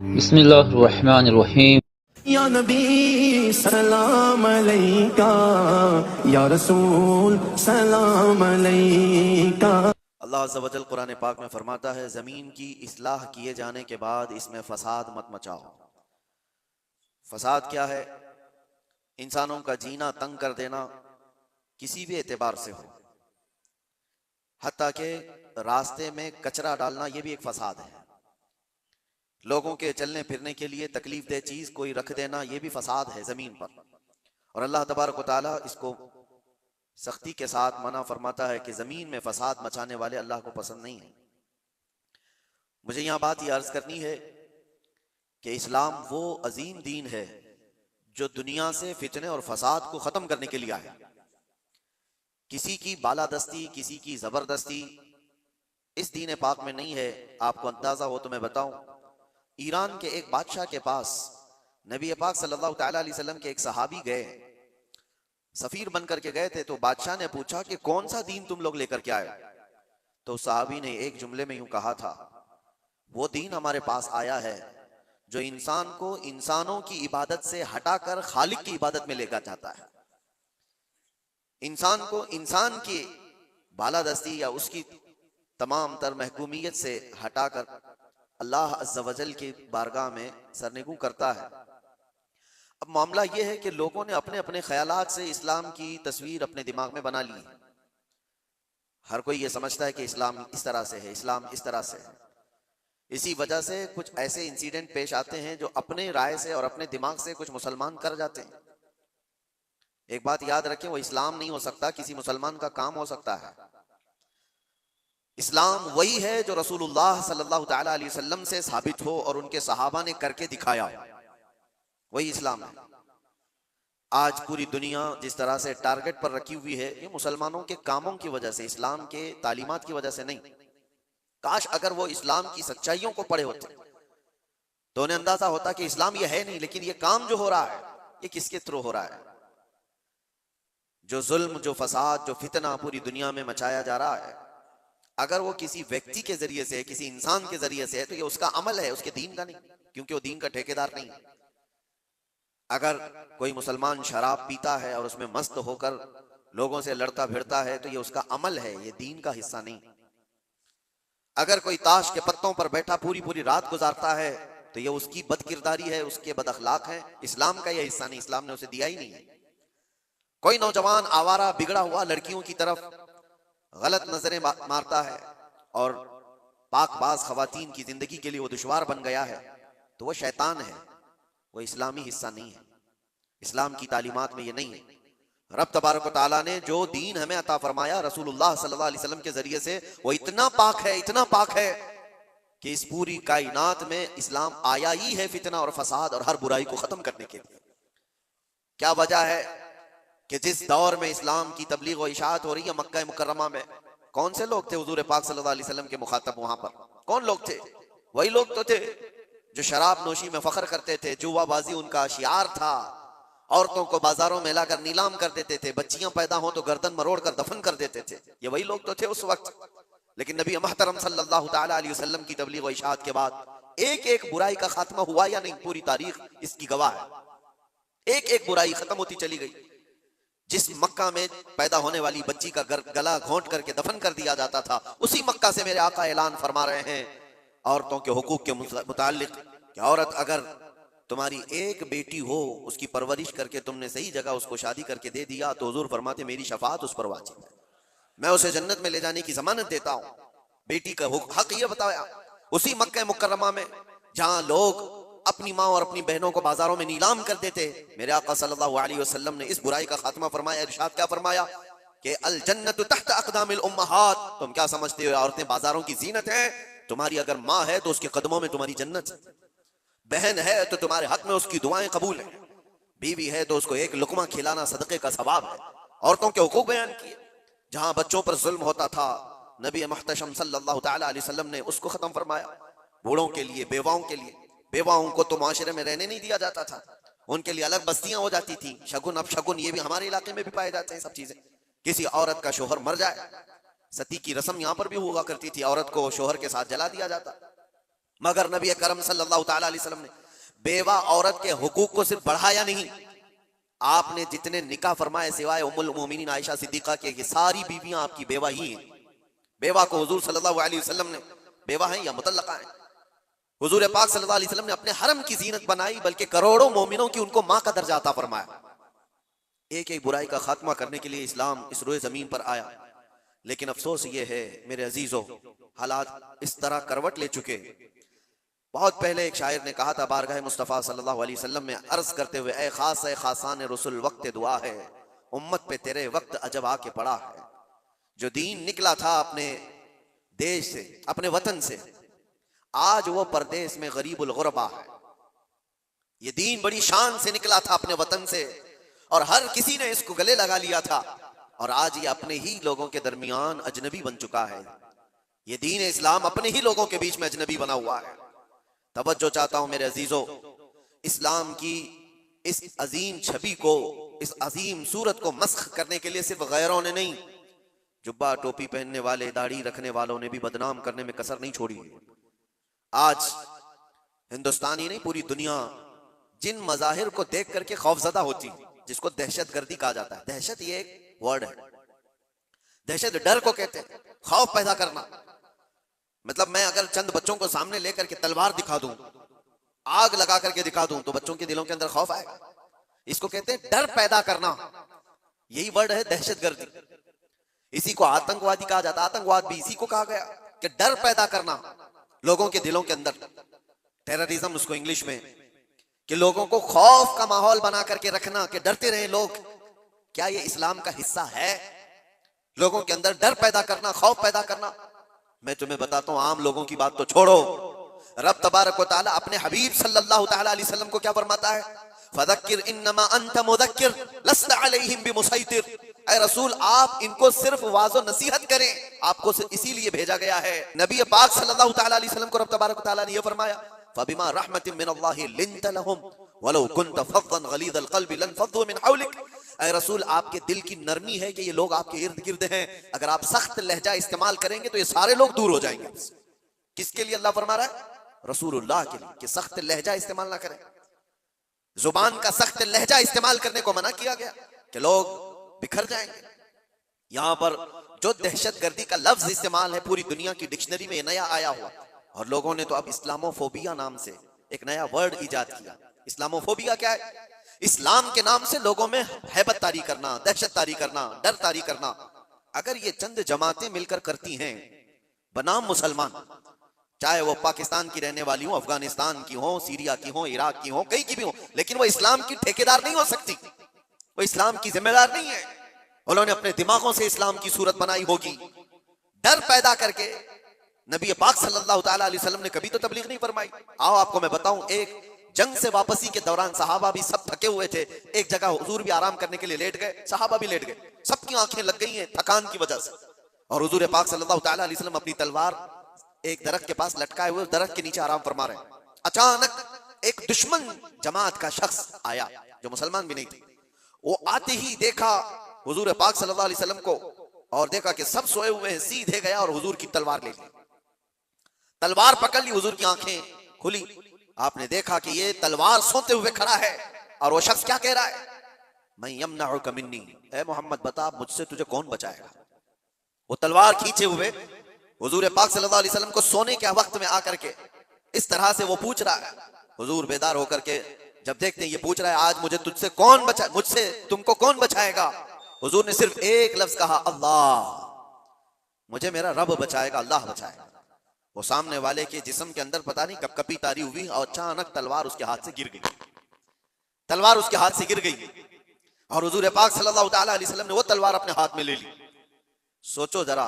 बिस्मिल्लाहिर्रहमानिर्रहीम। या नबी सलाम अलैका, या रसूल सलाम अलैका। अल्लाह अज़्ज़ा वजल कुरान पाक में फरमाता है, ज़मीन की इस्लाह किए जाने के बाद इसमें फ़साद मत मचाओ। फ़साद क्या है? इंसानों का जीना तंग कर देना, किसी भी एतबार से हो, हत्ता के रास्ते में कचरा डालना, ये भी एक फ़साद है। लोगों के चलने फिरने के लिए तकलीफ दे चीज़ कोई रख देना, ये भी फ़साद है ज़मीन पर। और अल्लाह तबारक व तआला इसको सख्ती के साथ मना फरमाता है कि ज़मीन में फ़साद मचाने वाले अल्लाह को पसंद नहीं है। मुझे यहाँ बात यह अर्ज़ करनी है कि इस्लाम वो अजीम दीन है जो दुनिया से फितने और फसाद को ख़त्म करने के लिए आया। किसी की बालादस्ती, किसी की ज़बरदस्ती इस दीन पाक में नहीं है। आपको अंदाज़ा हो तो मैं बताऊं, ईरान के एक बादशाह के पास नबी पाक सल्लल्लाहु अलैहि वसल्लम के एक सहाबी गए, सफ़ीर बन करके गए थे। तो बादशाह ने पूछा कि कौन सा दीन तुम लोग लेकर के आए? तो सहाबी ने एक जुमले में यूं कहा था, वो दीन हमारे पास आया है जो इंसान को इंसानों की इबादत से हटाकर खालिक की इबादत में लेकर जाता है। इंसान को इंसान की बालादस्ती या उसकी तमाम तर महकूमियत से हटाकर अल्लाह अज़्ज़ा वजल की बारगाह में सरनिगू करता है। अब मामला यह है कि लोगों ने अपने अपने ख्यालात से इस्लाम की तस्वीर अपने दिमाग में बना ली है। हर कोई ये समझता है कि इस्लाम इस तरह से है, इस्लाम इस तरह से है। इसी वजह से कुछ ऐसे इंसिडेंट पेश आते हैं जो अपने राय से और अपने दिमाग से कुछ मुसलमान कर जाते हैं। एक बात याद रखें, वो इस्लाम नहीं हो सकता, किसी मुसलमान का काम हो सकता है। इस्लाम वही है जो रसूलुल्लाह सल्लल्लाहु ताला अलैहि वसल्लम से साबित हो और उनके सहाबा ने करके दिखाया, वही इस्लाम है। आज पूरी दुनिया जिस तरह से टारगेट पर रखी हुई है, ये मुसलमानों के कामों की वजह से, इस्लाम के तालीमात की वजह से नहीं। काश अगर वो इस्लाम की सच्चाइयों को पढ़े होते तो उन्हें अंदाजा होता कि इस्लाम ये है नहीं, लेकिन ये काम जो हो रहा है ये किसके थ्रू हो रहा है। जो जुल्म, जो फसाद, जो फितना पूरी दुनिया में मचाया जा रहा है, अगर वो किसी व्यक्ति के जरिए से, किसी इंसान के जरिए से है तो ये उसका अमल है, उसके दीन का नहीं, क्योंकि वो दीन का ठेकेदार नहीं है। अगर कोई मुसलमान शराब पीता है और उसमें मस्त होकर लोगों से लड़ता भिड़ता है तो ये उसका अमल है, ये दीन का हिस्सा नहीं। अगर कोई ताश के पत्तों पर बैठा पूरी पूरी रात गुजारता है तो ये उसकी बदकिरदारी है, उसके बद अखलाक है, इस्लाम का यह हिस्सा नहीं, इस्लाम ने उसे दिया ही नहीं है। कोई नौजवान आवारा बिगड़ा हुआ लड़कियों की तरफ गलत नजरें मारता है और पाकबाज खवातीन की जिंदगी के लिए वो दुश्वार बन गया है, तो वो शैतान है, वो इस्लामी हिस्सा नहीं है। इस्लाम की तालीमात में ये नहीं है। रब तबारक व तआला ने जो दीन हमें अता फरमाया रसूलुल्लाह सल्लल्लाहु अलैहि वसल्लम के जरिए से, वो इतना पाक है, इतना पाक है कि इस पूरी कायनात में इस्लाम आया ही है फितना और फसाद और हर बुराई को खत्म करने के लिए। क्या वजह है कि जिस दौर में इस्लाम की तबलीग व इशाअत हो रही है, मक्का मुकर्रमा में कौन से लोग थे हुजूर पाक सल्लल्लाहु अलैहि वसल्लम के मुखातब? वहां पर कौन लोग थे? वही लोग तो थे जो शराब नोशी में फख्र करते थे, जुआबाजी उनका शियार था, औरतों को बाजारों में लाकर नीलाम कर देते थे, बच्चियां पैदा हो तो गर्दन मरोड़ कर दफन कर देते थे। ये वही लोग तो थे उस वक्त। लेकिन नबी मोहतरम सल्लल्लाहु ताला अलैहि वसल्लम की तबलीग व इशाअत के बाद एक एक बुराई का खात्मा हुआ या नहीं? पूरी तारीख इसकी गवाह है। एक एक बुराई खत्म होती चली गई। जिस मक्का में पैदा होने वाली बच्ची का गला घोंट करके दफन कर दिया जाता था, उसी मक्का से मेरे आका ऐलान फरमा रहे हैं औरतों के हुकूक के मुतालिक कि औरत अगर तुम्हारी एक बेटी हो, उसकी परवरिश करके तुमने सही जगह उसको शादी करके दे दिया, तो हुजूर फरमाते मेरी शफाअत उस पर वाजिब है, मैं उसे जन्नत में ले जाने की जमानत देता हूं। बेटी का हक ये बताया उसी मक्का मुकर्रमा में जहां लोग अपनी माँ और अपनी बहनों को बाजारों में नीलाम कर देते, मेरे आका सल्लल्लाहु अलैहि वसल्लम ने इस बुराई का खात्मा फरमाया। इरशाद क्या फरमाया कि अल जन्नतु तहत अक़दामिल उम्महात। तुम क्या समझते हो औरतें बाजारों की जीनत है? तुम्हारी अगर माँ है तो उसके कदमों में तुम्हारी जन्नत है, बहन है तो तुम्हारे हक में उसकी दुआएं कबूल है, बीवी है तो उसको एक लुकमा खिलाना सदक़े का सवाब है। औरतों के हुकूक बयान किए। जहां बच्चों पर जुल्म होता था, नबी मुहतशम सल्लल्लाहु ताला अलैहि वसल्लम ने उसको खत्म फरमाया। बूढ़ों के लिए, बेवाओं के लिए, बेवाओं को तो माशरे में रहने नहीं दिया जाता था, उनके लिए अलग बस्तियां हो जाती थी। शगुन अब शगुन ये भी हमारे इलाके में भी पाए जाते हैं सब चीजें। किसी औरत का शोहर मर जाए, सती की रस्म यहां पर भी हुआ करती थी, औरत को शोहर के साथ जला दिया जाता। मगर नबी करम सल्लल्लाहु ताला अलैहि वसल्लम ने बेवा औरत के हुकूक को सिर्फ बढ़ाया नहीं, आपने जितने निकाह फरमाए सिवाय उम्मुल मोमिनीन आयशा सिद्दीका के, ये सारी बीवियां आपकी बेवा ही हैं। बेवा को हुजूर सल्लल्लाहु अलैहि वसल्लम ने, बेवा हैं या मुतल्लका हैं, हुजूर पाक सल्लल्लाहु अलैहि वसल्लम ने अपने हरम की जीनत बनाई, बल्कि करोड़ों मोमिनों की उनको मां का दर्जा अता फरमाया। एक एक बुराई का खात्मा करने के लिए इस्लाम इस रोए जमीन पर आया। लेकिन अफसोस ये है मेरे अजीजों, हालात इस तरह करवट ले चुके। बहुत पहले एक शायर ने कहा था बारगाह मुस्तफ़ा सल्लल्लाहु अलैहि वसल्लम में अर्ज करते हुए, ए खासान रसूल वक्त दुआ है, उम्मत पे तेरे वक्त अजब आके पड़ा है। जो दीन निकला था अपने देश से, अपने वतन से, आज वो परदेश में गरीबुल गुरबा है। ये दीन बड़ी शान से निकला था अपने वतन से और हर किसी ने इसको गले लगा लिया था, और आज ये अपने ही लोगों के दरमियान अजनबी बन चुका है। ये दीन इस्लाम अपने ही लोगों के बीच में अजनबी बना हुआ है। तवज्जो चाहता हूं मेरे अजीजों, इस्लाम की इस अजीम छवि को, इस अजीम सूरत को मस्ख करने के लिए सिर्फ गैरों ने नहीं, जुब्बा टोपी पहनने वाले, दाढ़ी रखने वालों ने भी बदनाम करने में कसर नहीं छोड़ी। आज हिंदुस्तानी नहीं, पूरी दुनिया जिन मजाहिर को देख करके खौफजदा होती है, जिसको दहशतगर्दी कहा जाता है। दहशत ये एक वर्ड है, दहशत डर को कहते हैं, खौफ पैदा करना। मतलब मैं अगर चंद बच्चों को सामने लेकर के तलवार दिखा दूं, आग लगा करके दिखा दूं, तो बच्चों के दिलों के अंदर खौफ आएगा। इसको कहते हैं डर पैदा करना, यही वर्ड है दहशतगर्दी। इसी को आतंकवादी कहा जाता है, आतंकवाद भी इसी को कहा गया कि डर पैदा करना लोगों के दिलों के अंदर। टेररिज्म उसको इंग्लिश में, कि लोगों को खौफ का माहौल बना करके रखना, कि डरते रहे लोग। क्या ये इस्लाम का हिस्सा है? लोगों के अंदर डर पैदा करना, खौफ पैदा करना। मैं तुम्हें बताता हूं, आम लोगों की बात तो छोड़ो, रब तबारक व तआला अपने हबीब सल्लल्लाहु तआला अलैहि वसल्लम को क्या फरमाता है? फदक्किर इन्नमा अंत मुदक्किर लस्त अलैहिम बिमुसैतिर। ऐ रसूल, आप इनको सिर्फ वाज़ो नसीहत करें, आपको इसीलिए भेजा गया है। नबी पाक सल्लल्लाहु तआला अलैहि वसल्लम को रब तबारक व तआला ने यह फरमाया, फबिमा रहमतिन मिनल्लाहि लिंत लहुम वलौ कुंत फज़्ज़न गलीज़ल क़ल्बि लनफ़ज़्ज़ू मिन हौलिक। ऐ रसूल, आपके दिल की नरमी है कि ये लोग आपके इर्द गिर्द हैं, अगर आप सख्त लहजा इस्तेमाल करेंगे तो ये सारे लोग दूर हो जाएंगे। किसके लिए अल्लाह फरमा रहा है? रसूलुल्लाह के लिए, कि सख्त लहजा इस्तेमाल ना करें। जुबान का सख्त लहजा इस्तेमाल करने को मना किया गया कि लोग बिखर जाएंगे। यहां पर जो दहशतगर्दी का लफ्ज इस्तेमाल है, पूरी दुनिया की डिक्शनरी में नया आया हुआ, और लोगों ने तो अब इस्लामोफोबिया नाम से एक नया वर्ड इजाद किया। इस्लामोफोबिया क्या है? इस्लाम के नाम से लोगों में हैबत तारी करना, दहशत तारी करना, डर तारी करना। अगर ये चंद जमातें मिलकर करती हैं बनाम मुसलमान, चाहे वो पाकिस्तान की रहने वाली हो, अफगानिस्तान की हो, सीरिया की हो, इराक की हो, कहीं की भी हो, लेकिन वो इस्लाम की ठेकेदार नहीं हो सकती, वो इस्लाम की जिम्मेदार नहीं है। उन्होंने अपने दिमागों से इस्लाम की सूरत बनाई होगी, डर पैदा करके। नबी पाक सल्लल्लाहु तआला अलैहि वसल्लम ने कभी तो तबलीग नहीं फरमाई। आओ आपको मैं बताऊं, एक जंग से वापसी के दौरान सहाबा भी सब थके हुए थे, एक जगह हुजूर भी आराम करने के लिए लेट गए, सहाबा भी लेट गए, सबकी आंखें लग गई हैं थकान की वजह से। और हुजूर पाक सल्लल्लाहु तआला अलैहि वसल्लम अपनी तलवार एक दरख्त के पास लटकाए हुए दरख्त के नीचे आराम फरमा रहे हैं। अचानक एक दुश्मन जमात का शख्स आया जो मुसलमान भी नहीं थे। वो आते ही देखा हुजूर पाक सल्लल्लाहु अलैहि वसल्लम को, और देखा कि सब सोए हुए हैं, सीधे गया और हुजूर की तलवार ले ली, तलवार पकड़ ली, हुजूर की आंखें खुली। आपने देखा कि ये तलवार सोते हुए खड़ा है, और वो शख्स क्या कह रहा है? मैं यमनउका मिन्नी, ए मोहम्मद बता मुझसे तुझे कौन बचाएगा। वो तलवार खींचे हुए हुजूर पाक सल्लल्लाहु अलैहि वसल्लम को सोने के वक्त में आकर के इस तरह से वो पूछ रहा है। हुजूर बेदार होकर के जब देखते हैं ये पूछ रहा है, आज मुझे तुझसे कौन बचा, मुझसे तुमको कौन बचाएगा? हुजूर ने सिर्फ एक लफ्ज कहा, अल्लाह, मुझे मेरा रब बचाएगा, अल्लाह बचाएगा। वो सामने वाले के जिस्म के अंदर पता नहीं कपकपी तारी हुई, और अचानक तलवार उसके हाथ से गिर गई, तलवार उसके हाथ से गिर गई, और हुजूर पाक सल्लल्लाहु तआला अलैहि वसल्लम ने वो तलवार अपने हाथ में ले ली। सोचो जरा,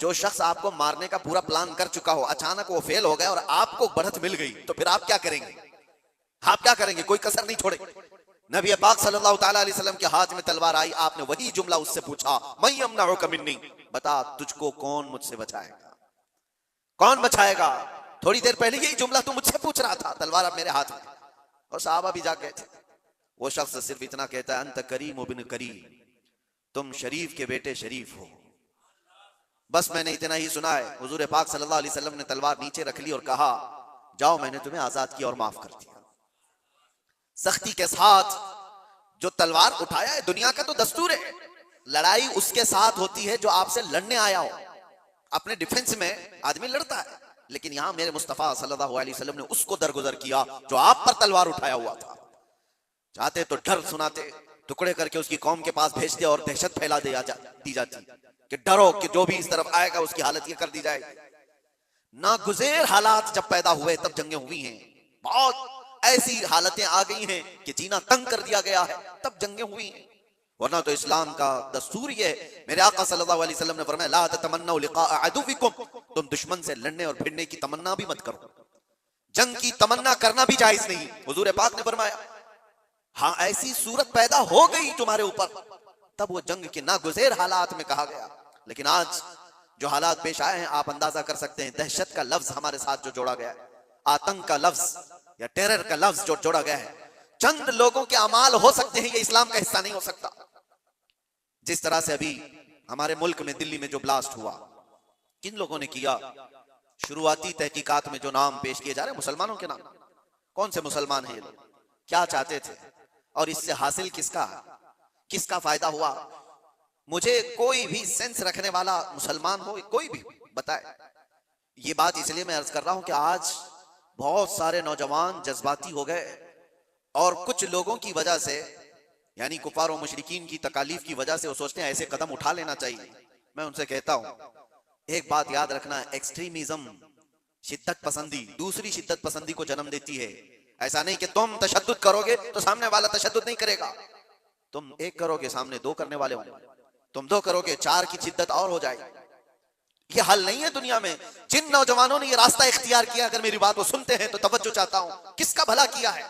जो शख्स आपको मारने का पूरा प्लान कर चुका हो, अचानक वो फेल हो गया और आपको बढ़त मिल गई, तो फिर आप क्या करेंगे? आप क्या करेंगे? कोई कसर नहीं छोड़े। नबी पाक सल्लल्लाहु तआला अलैहि वसल्लम के हाथ में तलवार आई, आपने वही जुमला उससे पूछा, मैं यमनउका मिन्नी, बता तुझको कौन मुझसे बचाएगा, कौन बचाएगा? थोड़ी देर पहले यही जुमला तू मुझसे पूछ रहा था, तलवार अब मेरे हाथ में। और सहाबा भी जा गए थे। वो शख्स सिर्फ इतना कहता है, अंत करीम इब्न करीम, तुम शरीफ के बेटे शरीफ हो। बस मैंने इतना ही सुना है। हुजूर पाक सल्लल्लाहु अलैहि वसल्लम ने तलवार नीचे रख ली और कहा, जाओ मैंने तुम्हें आजाद किया और माफ कर दिया। सख्ती के साथ जो तलवार उठाया है, दुनिया का तो दस्तूर है, लड़ाई उसके साथ होती है जो आपसे लड़ने आया हो। अपने डिफेंस में आदमी लड़ता है, लेकिन यहां मेरे मुस्तफा सल्लल्लाहु अलैहि वसल्लम ने उसको दरगुजर किया जो आप पर तलवार उठाया हुआ था। चाहते तो डर सुनाते, टुकड़े करके उसकी कौम के पास भेजते और दहशत फैला दी जाती कि डरो कि जो भी इस तरफ आएगा उसकी हालत ये कर दी जाएगी। नागुज़ेर हालात जब पैदा हुए तब जंगें हुई हैं, बहुत ऐसी हालतें आ गई हैं कि जीना तंग कर दिया गया है, तब जंगें हुई हैं। वरना तो इस्लाम का दस्तूर ये है, मेरे आका सल्लल्लाहु अलैहि वसल्लम ने फरमाया ला ततमन्नौ लिक़ा अदुविकुम, तुम दुश्मन से लड़ने और भिड़ने की तमन्ना भी मत करो। जंग की तमन्ना करना भी जायज नहीं। हुजूर पाक ने फरमाया हाँ ऐसी सूरत पैदा हो गई तुम्हारे ऊपर, तब वो जंग के नागुज़ेर हालात में कहा गया। लेकिन आज जो हालात पेश आए हैं, आप अंदाजा कर सकते हैं। दहशत का लफ्ज हमारे साथ जो जोड़ा गया है, आतंक का लफ्ज या टेरर का लफ्ज जो जोड़ा गया है, चंद लोगों के अमाल हो सकते हैं, ये इस्लाम का हिस्सा नहीं हो सकता। जिस तरह से अभी हमारे मुल्क में दिल्ली में जो ब्लास्ट हुआ, किन लोगों ने किया? शुरुआती तहकीकात में जो नाम पेश किए जा रहे हैं मुसलमानों के नाम। कौन से मुसलमान हैं ये लोग? क्या चाहते थे और इससे हासिल किसका फायदा हुआ? मुझे कोई भी सेंस रखने वाला मुसलमान हो, कोई भी बताए। ये बात इसलिए मैं अर्ज कर रहा हूं कि आज बहुत सारे नौजवान जज्बाती हो गए और कुछ लोगों की वजह से, यानी कुफार और मुशरिकीन की तकालीफ की वजह से वो सोचते हैं ऐसे कदम उठा लेना चाहिए। मैं उनसे कहता हूं एक बात याद रखना, एक्सट्रीमिज्म, शिद्दत पसंदी दूसरी शिद्दत पसंदी को जन्म देती है। ऐसा नहीं कि तुम तशद्दुद करोगे तो सामने वाला तशद्दुद नहीं करेगा, तुम एक करोगे सामने दो करने वाले होंगे, तुम दो करोगे चार की शिद्दत और हो जाएगी। ये हल नहीं है दुनिया में। जिन नौजवानों ने ये रास्ता इख्तियार किया, अगर मेरी बात को सुनते हैं तो तवज्जो चाहता हूं, किसका भला किया है?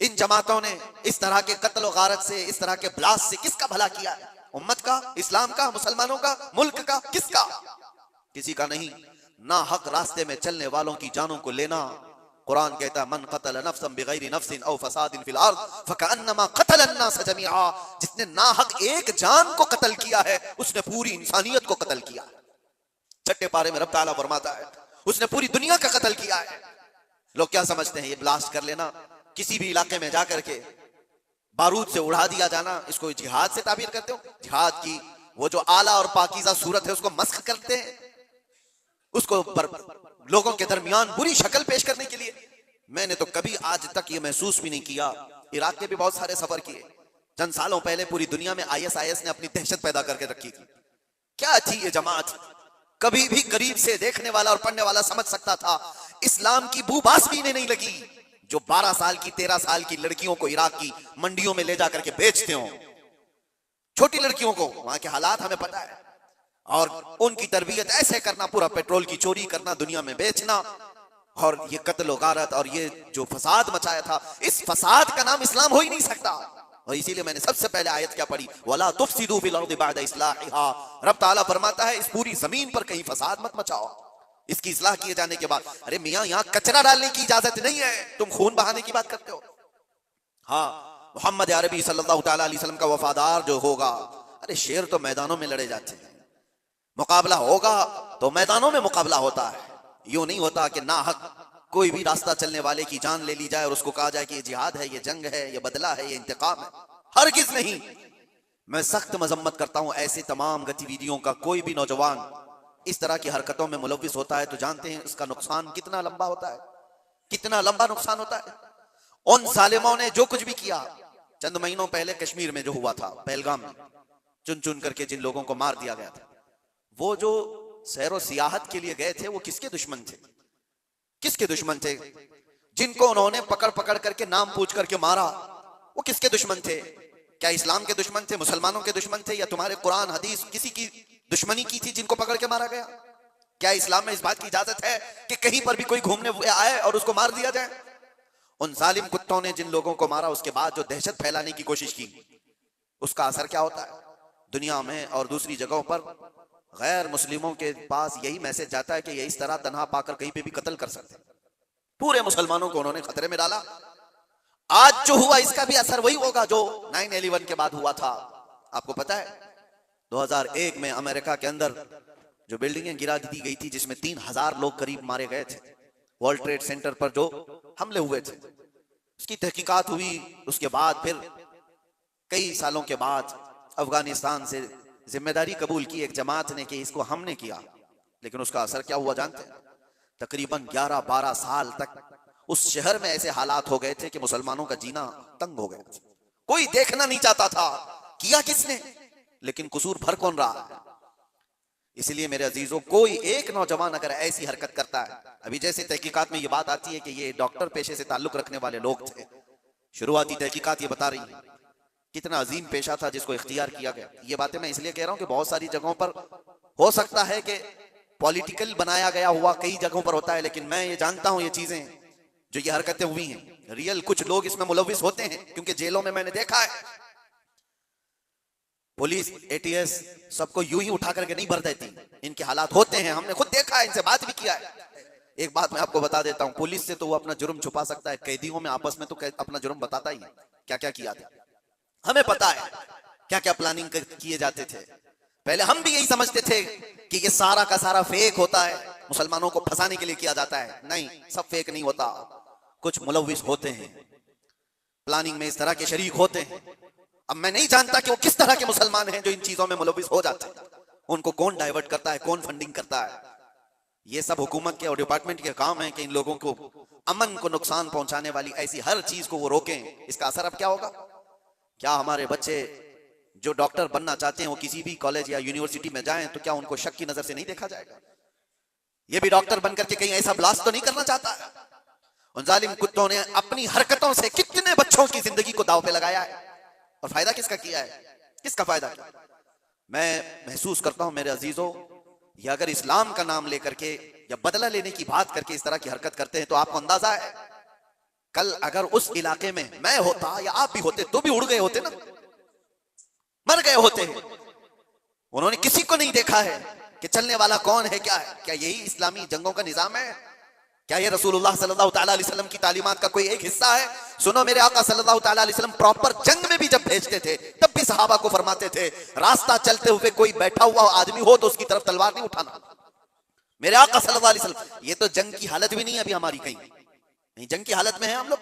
इन जमातों ने इस तरह के कत्ल और गारत से, इस तरह के ब्लास्ट से किसका भला किया है? उम्मत का, इस्लाम का, मुसलमानों का, मुल्क का, किसका? किसी का नहीं। ना हक रास्ते में चलने वालों की जानों को लेना। कुरान कहता है मन क़तल नफ्सन बिगैरि नफ्सिन औ फसादिन फिल अर्द फकअन्नमा क़तल अन्नास जमीआ, जिसने नाहक एक जान को कत्ल किया है उसने पूरी इंसानियत को कत्ल किया। छठे पारे में रब ताला फरमाता है उसने पूरी दुनिया का कत्ल किया है। लोग क्या समझते हैं ये ब्लास्ट कर लेना, किसी भी इलाके में जाकर के बारूद से उड़ा दिया जाना, इसको जिहाद से ताबीर करते हो? जिहाद की वो जो आला और पाकीज़ा सूरत है उसको मस्ख करते हैं, उसको लोगों के दरमियान बुरी शक्ल पेश करने के लिए। मैंने तो कभी आज तक ये महसूस भी नहीं किया। इराक के भी बहुत सारे सफर किए। चंद सालों पहले पूरी दुनिया में ISIS ने अपनी दहशत पैदा करके रखी थी। क्या थी ये जमात? कभी भी करीब से देखने वाला और पढ़ने वाला समझ सकता था इस्लाम की बू बास भी इन्हें नहीं लगी। जो 12 साल की 13 साल की लड़कियों को इराक की मंडियों में ले जाकर के बेचते हो, छोटी लड़कियों को, वहां के हालात हमें पता है, और उनकी तरबियत ऐसे करना, पूरा पेट्रोल की चोरी करना, दुनिया में बेचना, और ये कत्ल गारत और ये जो फसाद मचाया था, इस फसाद का नाम इस्लाम हो ही नहीं सकता। और इसीलिए मैंने सबसे पहले आयत क्या पढ़ी, वला तुफसिदू फिल अर्दि बअद इस्लाहिहा। रब ताला फरमाता है इस पूरी जमीन पर कहीं फसाद मत मचाओ इसकी इस्लाह किए जाने के बाद। अरे मियां यहां कचरा डालने की इजाजत नहीं है, तुम खून बहाने की बात करते हो। हाँ, मोहम्मद अरबी सल्लल्लाहु तआला अलैहि वसल्लम का वफादार जो होगा, अरे शेर तो मैदानों में लड़े जाते हैं, मुकाबला होगा तो मैदानों में मुकाबला होता है। यूं नहीं होता कि नाहक कोई भी रास्ता चलने वाले की जान ले ली जाए और उसको कहा जाए कि ये जिहाद है, ये जंग है, ये बदला है, ये इंतकाम है। हरगिज़ नहीं। मैं सख्त मजम्मत करता हूं ऐसी तमाम गतिविधियों का। कोई भी नौजवान इस तरह की हरकतों में मुलव्विस होता है तो जानते हैं इसका नुकसान कितना लंबा होता है, कितना लंबा नुकसान होता है। उन जालिमों ने जो कुछ भी किया, चंद महीनों पहले कश्मीर में जो हुआ था, पहलगाम में चुन चुन करके जिन लोगों को मार दिया गया था, वो जो सैरो सियाहत के लिए गए थे वो किसके दुश्मन थे? किसके दुश्मन थे? जिनको उन्होंने पकड़ पकड़ करके नाम पूछ करके मारा, वो किसके दुश्मन थे? क्या इस्लाम के दुश्मन थे, मुसलमानों के दुश्मन थे, या तुम्हारे कुरान हदीस किसी की दुश्मनी की थी जिनको पकड़ के मारा गया? क्या इस्लाम में इस बात की इजाजत है कि कहीं पर भी कोई घूमने आए और उसको मार दिया जाए? उन जालिम कुत्तों ने जिन लोगों को मारा, उसके बाद जो दहशत फैलाने की कोशिश की, उसका असर क्या होता है दुनिया में और दूसरी जगहों पर? गैर मुस्लिमों के पास यही मैसेज जाता है कि ये इस तरह तनहा पाकर कहीं पे भी कत्ल कर सकते। पूरे मुसलमानों को उन्होंने खतरे में डाला। आज जो हुआ इसका भी असर वही होगा जो 9/11 के बाद हुआ था। आपको पता है 2001 में अमेरिका के अंदर जो बिल्डिंगें गिरा दी गई थी जिसमें 3000 लोग करीब मारे गए थे, वर्ल्ड ट्रेड सेंटर पर जो हमले हुए थे, उसकी तहकीकात हुई। उसके बाद फिर कई सालों के बाद अफगानिस्तान से जिम्मेदारी कबूल की एक जमात ने कि इसको हमने किया, लेकिन उसका असर क्या हुआ जानते हैं? तकरीबन 11-12 साल तक उस शहर में ऐसे हालात हो गए थे कि मुसलमानों का जीना तंग हो गया। कोई देखना नहीं चाहता था किया किसने, लेकिन कसूर भर कौन रहा है? इसलिए मेरे अजीजों, कोई एक नौजवान अगर ऐसी हरकत करता है, अभी जैसे तहकीकात में ये बात आती है कि ये डॉक्टर पेशे से ताल्लुक रखने वाले लोग थे, शुरुआती तहकीकात ये बता रही है कितना अजीम पेशा था जिसको इख्तियार किया गया। ये बातें मैं इसलिए कह रहा हूं कि बहुत सारी जगहों पर हो सकता है कि पॉलिटिकल बनाया गया हुआ कई जगहों पर होता है, लेकिन मैं ये जानता हूं ये चीजें जो ये हरकतें हुई हैं, रियल कुछ लोग इसमें मुलविस होते हैं, क्योंकि जेलों में मैंने देखा है पुलिस एटीएस सबको यूं ही उठा करके नहीं भर देती, इनके हालात होते हैं, हमने खुद देखा है, इनसे बात भी किया है। एक बात मैं आपको बता देता हूं, पुलिस से तो वो अपना जुर्म छुपा सकता है, कैदियों में आपस में तो अपना जुर्म बताता ही है क्या क्या किया था। हमें पता है क्या क्या प्लानिंग किए जाते थे। पहले हम भी यही समझते थे कि ये सारा का सारा फेक होता है, मुसलमानों को फंसाने के लिए किया जाता है। नहीं, सब फेक नहीं होता, कुछ मुलविस होते हैं, प्लानिंग में इस तरह के शरीक होते हैं। अब मैं नहीं जानता कि वो किस तरह के मुसलमान हैं जो इन चीजों में मुलविस हो जाते हैं, उनको कौन डाइवर्ट करता है, कौन फंडिंग करता है। ये सब हुकूमत के और डिपार्टमेंट के काम है कि इन लोगों को अमन को नुकसान पहुंचाने वाली ऐसी हर चीज को वो रोकें। इसका असर अब क्या होगा? क्या हमारे बच्चे जो डॉक्टर बनना चाहते हैं वो किसी भी कॉलेज या यूनिवर्सिटी में जाएं तो क्या उनको शक की नजर से नहीं देखा जाएगा? ये भी डॉक्टर बनकर के कहीं ऐसा ब्लास्ट तो नहीं करना चाहता है? उन जालिम कुत्तों ने अपनी हरकतों से कितने बच्चों की जिंदगी को दांव पे लगाया है, और फायदा किसका किया है? किसका फायदा किया? मैं महसूस करता हूं मेरे अजीजों, ये अगर इस्लाम का नाम लेकर के या बदला लेने की बात करके इस तरह की हरकत करते हैं तो आपको अंदाजा है कल अगर उस इलाके में मैं होता या आप भी होते तो भी उड़ गए होते ना, मर गए होते हैं। उन्होंने किसी को नहीं देखा है कि चलने वाला कौन है, क्या है। क्या यही इस्लामी जंगों का निजाम है? क्या ये रसूलुल्लाह सल्लल्लाहु तआला अलैहि वसल्लम की तालीमात का कोई एक हिस्सा है? सुनो, मेरे आका सल्लल्लाहु तआला अलैहि वसल्लम प्रॉपर जंग में भी जब भेजते थे तब भी सहाबा को फरमाते थे रास्ता चलते हुए कोई बैठा हुआ आदमी हो तो उसकी तरफ तलवार नहीं उठाना। मेरे आका सल्लल्लाहु अलैहि वसल्लम, ये तो जंग की हालत भी नहीं है अभी हमारी, कहीं नहीं जंग की हालत में है हम लोग,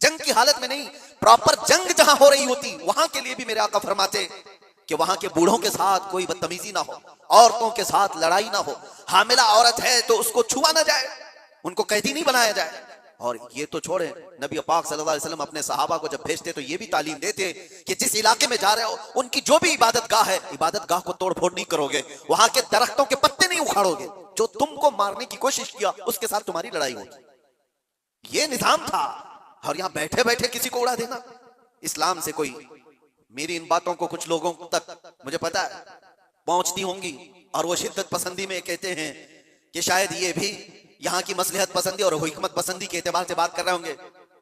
जंग की हालत में नहीं, प्रॉपर जंग जहां हो रही होती वहां के लिए भी मेरे आका फरमाते कि वहां के बूढ़ों के साथ कोई बदतमीजी ना हो, औरतों के साथ लड़ाई ना हो, हामिला औरत है तो उसको छुआ ना जाए, उनको कैदी नहीं बनाया जाए। और ये तो छोड़े, नबी पाक सल्लल्लाहु अलैहि वसल्लम अपने सहाबा को जब भेजते तो ये भी तालीम देते कि जिस इलाके में जा रहे हो उनकी जो भी इबादत गाह है, इबादत गाह को तोड़ फोड़ नहीं करोगे, वहां के दरख्तों के पत्ते नहीं उखाड़ोगे, जो तुमको मारने की कोशिश किया उसके साथ तुम्हारी लड़ाई होगी। ये निजाम था। और यहां बैठे बैठे किसी को उड़ा देना, इस्लाम से कोई, मेरी इन बातों को कुछ लोगों तक मुझे पता है पहुंचती होंगी और वो शिद्दत पसंदी में कहते हैं कि शायद ये भी यहाँ की मसलहत पसंदी और हिकमत पसंदी के एतबार से बात कर रहे होंगे।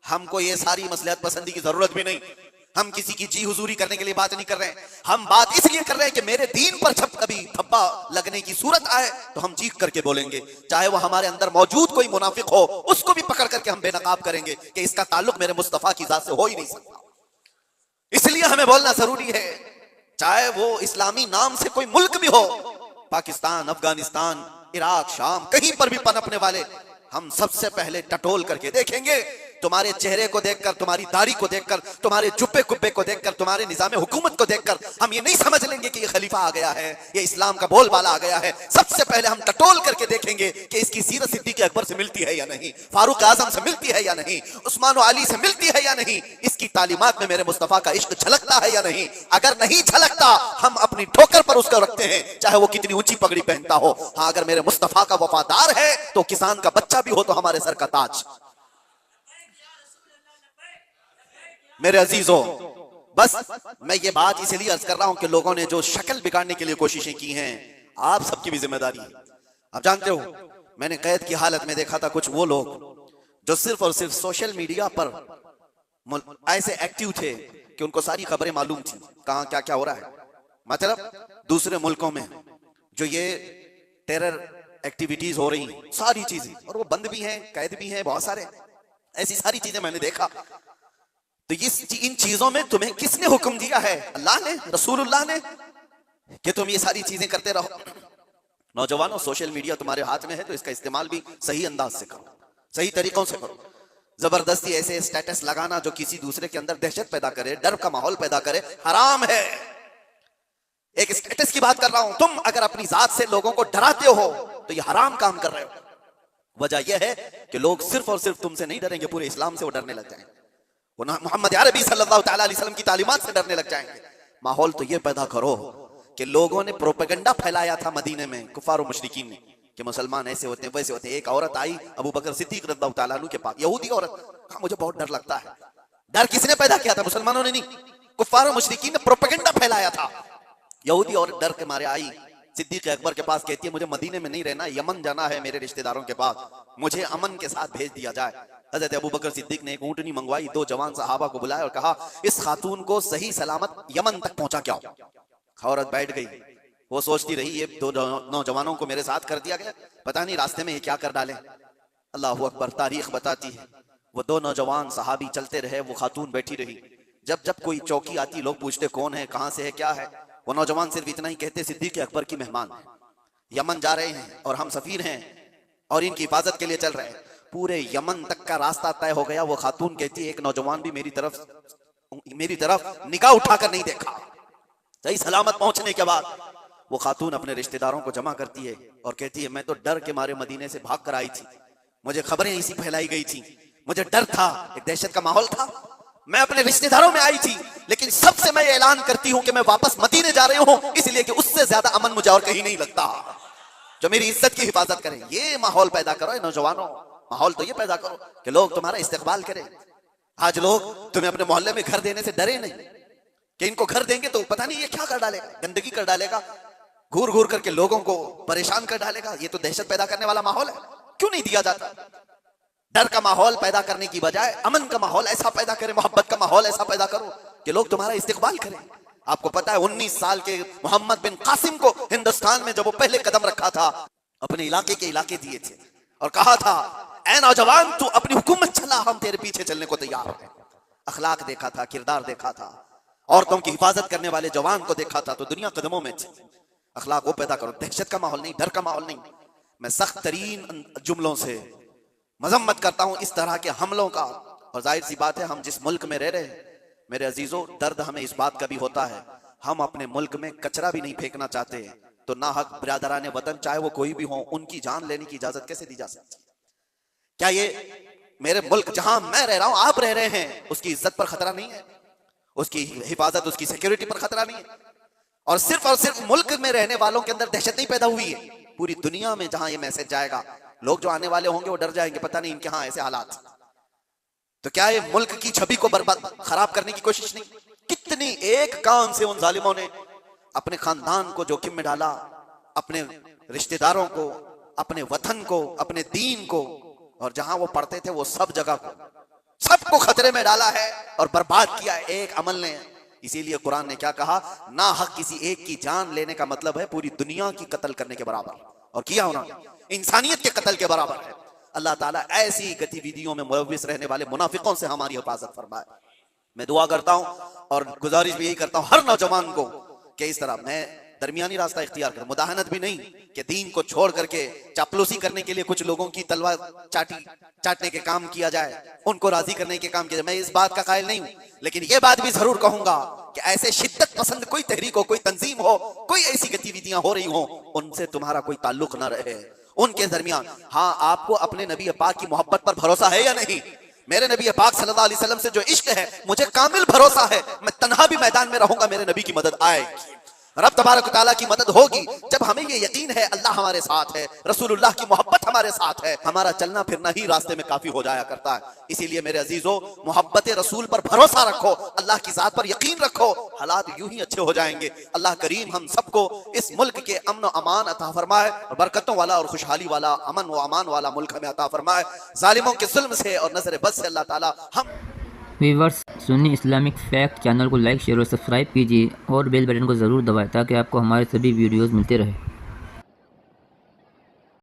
हमको ये सारी मसलहत पसंदी की जरूरत भी नहीं, हम किसी की जी हुजूरी करने के लिए बात नहीं कर रहे हैं, हम बात इसलिए कर रहे हैं कि मेरे दीन पर जब कभी धब्बा लगने की सूरत आए तो हम चीख करके बोलेंगे, चाहे वो हमारे अंदर मौजूद कोई मुनाफिक हो उसको भी पकड़ करके हम बेनकाब करेंगे कि इसका ताल्लुक मेरे मुस्तफा की जात से हो ही नहीं सकता। इसलिए हमें बोलना जरूरी है, चाहे वो इस्लामी नाम से कोई मुल्क भी हो, पाकिस्तान, अफगानिस्तान, इराक, शाम, कहीं पर भी पनपने वाले, हम सबसे पहले टटोल करके देखेंगे। तुम्हारे चेहरे को देखकर, तुम्हारी दाढ़ी को देखकर, तुम्हारे जुब्बे कुब्बे को देखकर, तुम्हारे निजाम हुकूमत को देखकर हम ये नहीं समझ लेंगे कि ये खलीफा आ गया है, ये इस्लाम का बोलबाला आ गया है। सबसे पहले हम टटोल करके देखेंगे कि इसकी सीरत सिद्दीक़ अकबर से मिलती है या नहीं, फारूक आजम से मिलती है या नहीं, उस्मान और अली से मिलती है या नहीं, इसकी तालीमात में मेरे मुस्तफा का इश्क झलकता है या नहीं। अगर नहीं झलकता हम अपनी ठोकर पर उसको रखते हैं, चाहे वो कितनी ऊंची पगड़ी पहनता हो। हाँ, अगर मेरे मुस्तफा का वफादार है तो किसान का बच्चा भी हो तो हमारे सर का ताज। मेरे अजीजों, बस मैं ये बात इसलिए अर्ज कर रहा हूं कि लोगों ने जो शक्ल बिगाड़ने के लिए कोशिशें की हैं, आप सबकी भी जिम्मेदारी है। आप जानते हो, मैंने कैद की हालत में देखा था कुछ वो लोग जो सिर्फ और सिर्फ सोशल मीडिया पर ऐसे एक्टिव थे कि उनको सारी खबरें मालूम थी कहां क्या क्या हो रहा है। मतलब दूसरे मुल्कों में जो ये टेरर एक्टिविटीज हो रही हैं, सारी चीजें, और वो बंद भी हैं, कैद भी हैं, बहुत सारे ऐसी सारी चीजें मैंने देखा। तो इन चीजों में तुम्हें किसने हुक्म दिया है? अल्लाह ने, रसूलुल्लाह ने, कि तुम ये सारी चीजें करते रहो। नौजवानों, सोशल मीडिया तुम्हारे हाथ में है तो इसका इस्तेमाल भी सही अंदाज से करो। सही तरीकों से करो। जबरदस्ती ऐसे स्टेटस लगाना जो किसी दूसरे के अंदर दहशत पैदा करे, डर का माहौल पैदा करे, हराम है। एक स्टेटस की बात कर रहा हूं। तुम अगर अपनी जात से लोगों को डराते हो तो ये हराम काम कर रहे हो। वजह यह है कि लोग सिर्फ और सिर्फ तुमसे नहीं डरेंगे, पूरे इस्लाम से वो डरने लग जाएंगे, वो मोहम्मद अरबी सल्लल्लाहु अलैहि वसल्लम की तालीमात से डरने लग जाएंगे। माहौल तो ये पैदा करो कि लोगों ने प्रोपेगेंडा फैलाया था मदीने में, कुफार और मुशरिकीन ने, कि मुसलमान ऐसे होते हैं वैसे होते हैं। एक औरत आई अबू बकर सिद्दीक रज़ियल्लाहु ताला अन्हु के पास, यहूदी औरत, कहा मुझे बहुत डर लगता है। डर किसने पैदा किया था? मुसलमानों ने नहीं, कुफार और मुशरिकीन ने प्रोपेगेंडा फैलाया था। यहूदी औरत डर के मारे आई सिद्दीक अकबर के पास, कहती है मुझे मदीने में नहीं रहना, यमन जाना है मेरे रिश्तेदारों के पास, मुझे अमन के साथ भेज दिया जाए। हजरत अबू बकर सिद्दीक ने एक ऊंटनी मंगवाई, 2 जवान सहाबा को बुलाया और कहा इस खातून को सही सलामत यमन तक पहुंचा क्या हो। औरत बैठ गई, वो सोचती रही ये 2 नौजवानों को मेरे साथ कर दिया गया, पता नहीं रास्ते में ये क्या कर डाले। अल्लाह अकबर, तारीख बताती है वो 2 नौजवान सहाबी चलते रहे, वो खातून बैठी रही। जब जब कोई चौकी आती लोग पूछते कौन है, कहां से है, क्या है, वो नौजवान सिर्फ इतना ही कहते सिद्दीक अकबर की मेहमान है, यमन जा रहे हैं और हम सफीर हैं और इनकी हिफाजत के लिए चल रहे हैं। पूरे यमन तक का रास्ता तय हो गया। वो खातून कहती है एक नौजवान भी मेरी तरफ निगाह उठाकर नहीं देखा। सही सलामत पहुंचने के बाद वो खातून अपने रिश्तेदारों को जमा करती है और कहती है मैं तो डर के मारे मदीने से भाग कर आई थी, मुझे खबरें इसी फैलाई गई थी, मुझे डर था, एक दहशत का माहौल था, मैं अपने रिश्तेदारों में आई थी, लेकिन सबसे मैं ऐलान करती हूं कि मैं वापस मदीने जा रही हूं, इसलिए कि उससे ज्यादा अमन मुझे और कहीं नहीं लगता जो मेरी इज्जत की हिफाजत करें। ये माहौल पैदा करो नौजवानों, माहौल तो ये पैदा करो कि लोग तुम्हारा इस्तेकबाल करें। आज लोग तुम्हें अपने मोहल्ले में घर देने से डरे नहीं कि इनको घर देंगे तो पता नहीं ये क्या कर डालेगा, गंदगी कर डालेगा, घूर घूर करके लोगों को परेशान कर डालेगा। ये तो दहशत पैदा करने वाला माहौल है, क्यों नहीं दिया जाता? डर का माहौल पैदा करने की बजाय अमन का माहौल ऐसा पैदा करें, मोहब्बत का माहौल ऐसा पैदा करो कि लोग तुम्हारा इस्तेकबाल करें। आपको पता है 19 साल के मोहम्मद बिन कासिम को हिंदुस्तान में जब वो पहले कदम रखा था, अपने इलाके के इलाके दिए थे और कहा था ऐ नौजवान तू अपनी हुकूमत चला, हम तेरे पीछे चलने को तैयार हैं। अखलाक देखा था, किरदार देखा था, औरतों की हिफाजत करने वाले जवान को देखा था, तो दुनिया कदमों में थी। अखलाक वो पैदा करो, दहशत का माहौल नहीं, डर का माहौल नहीं। मैं सख्त तरीन जुमलों से मजम्मत करता हूं इस तरह के हमलों का। और जाहिर सी बात है हम जिस मुल्क में रह रहे हैं मेरे अजीजों, दर्द हमें इस बात का भी होता है, हम अपने मुल्क में कचरा भी नहीं फेंकना चाहते, तो नाहक बिरादरान वतन चाहे वो कोई भी हो, उनकी जान लेने की इजाजत कैसे दी जा सकती है? क्या ये मेरे मुल्क जहां मैं रह रहा हूं, आप रह रहे हैं, उसकी इज्जत पर खतरा नहीं है, उसकी हिफाजत, उसकी सिक्योरिटी पर खतरा नहीं है? और सिर्फ मुल्क में रहने वालों के अंदर दहशत नहीं पैदा हुई है, पूरी दुनिया में जहां ये मैसेज जाएगा लोग जो आने वाले होंगे वो डर जाएंगे, पता नहीं इनके यहाँ ऐसे हालात। तो क्या ये मुल्क की छवि को बर्बाद खराब करने की कोशिश नहीं? कितनी एक काम से उन जालिमों ने अपने खानदान को जोखिम में डाला, अपने रिश्तेदारों को, अपने वतन को, अपने दीन को, और जहां वो पढ़ते थे वो सब जगह को, सबको खतरे में डाला है और बर्बाद किया है एक अमल ने। इसीलिए कुरान ने क्या कहा, ना हक किसी एक की जान लेने का मतलब है पूरी दुनिया की कत्ल करने के बराबर, और किया उन्होंने, इंसानियत के कत्ल के बराबर है। अल्लाह ताला ऐसी गतिविधियों में मुलव्विस रहने वाले मुनाफिकों से हमारी हिफाजत फरमाए। मैं दुआ करता हूं और गुजारिश भी यही करता हूं हर नौजवान को कि इस तरह मैं दरमियानी रास्ता इख्तियार करूं, मुदाहनत भी नहीं कि दीन को छोड़ करके चापलूसी करने के लिए कुछ लोगों की तलवार चाटने के काम किया जाए, उनको राजी करने के काम किया जाए, मैं इस बात का कायल नहीं हूं। लेकिन यह बात भी जरूर कहूंगा कि ऐसे शिद्दत पसंद कोई तहरीक हो, कोई तंजीम हो, कोई ऐसी गतिविधियां हो रही हो, उनसे तुम्हारा कोई ताल्लुक ना रहे, उनके दरमियान। हाँ, आपको अपने नबी पाक की मोहब्बत पर भरोसा है या नहीं? मेरे नबी पाक सल्लल्लाहु अलैहि वसल्लम से जो इश्क है मुझे कामिल भरोसा है, मैं तन्हा भी मैदान में रहूंगा, मेरे नबी की मदद आएगी, रब तबारक तआला की मदद होगी। जब हमें ये यकीन है अल्लाह हमारे साथ है, रसूलुल्लाह की मोहब्बत हमारे साथ है, हमारा चलना फिरना ही रास्ते में काफी हो जाया करता है। इसीलिए मेरे अजीजों, मोहब्बत रसूल पर भरोसा रखो, अल्लाह की जात पर यकीन रखो, हालात यूं ही अच्छे हो जाएंगे। अल्लाह करीम हम सबको इस मुल्क के अमन और अमान अता फरमाए, बरकतों वाला और खुशहाली वाला, अमन व अमान वाला मुल्क हमें अता फरमाए, जालिमों के जुल्म से और नजर बद से अल्लाह ताला हम। Viewers, Sunni Islamic fact channel को लाइक, शेयर और सब्सक्राइब कीजिए और बेल बटन को ज़रूर दबाएं ताकि आपको हमारे सभी वीडियोज़ मिलते रहे।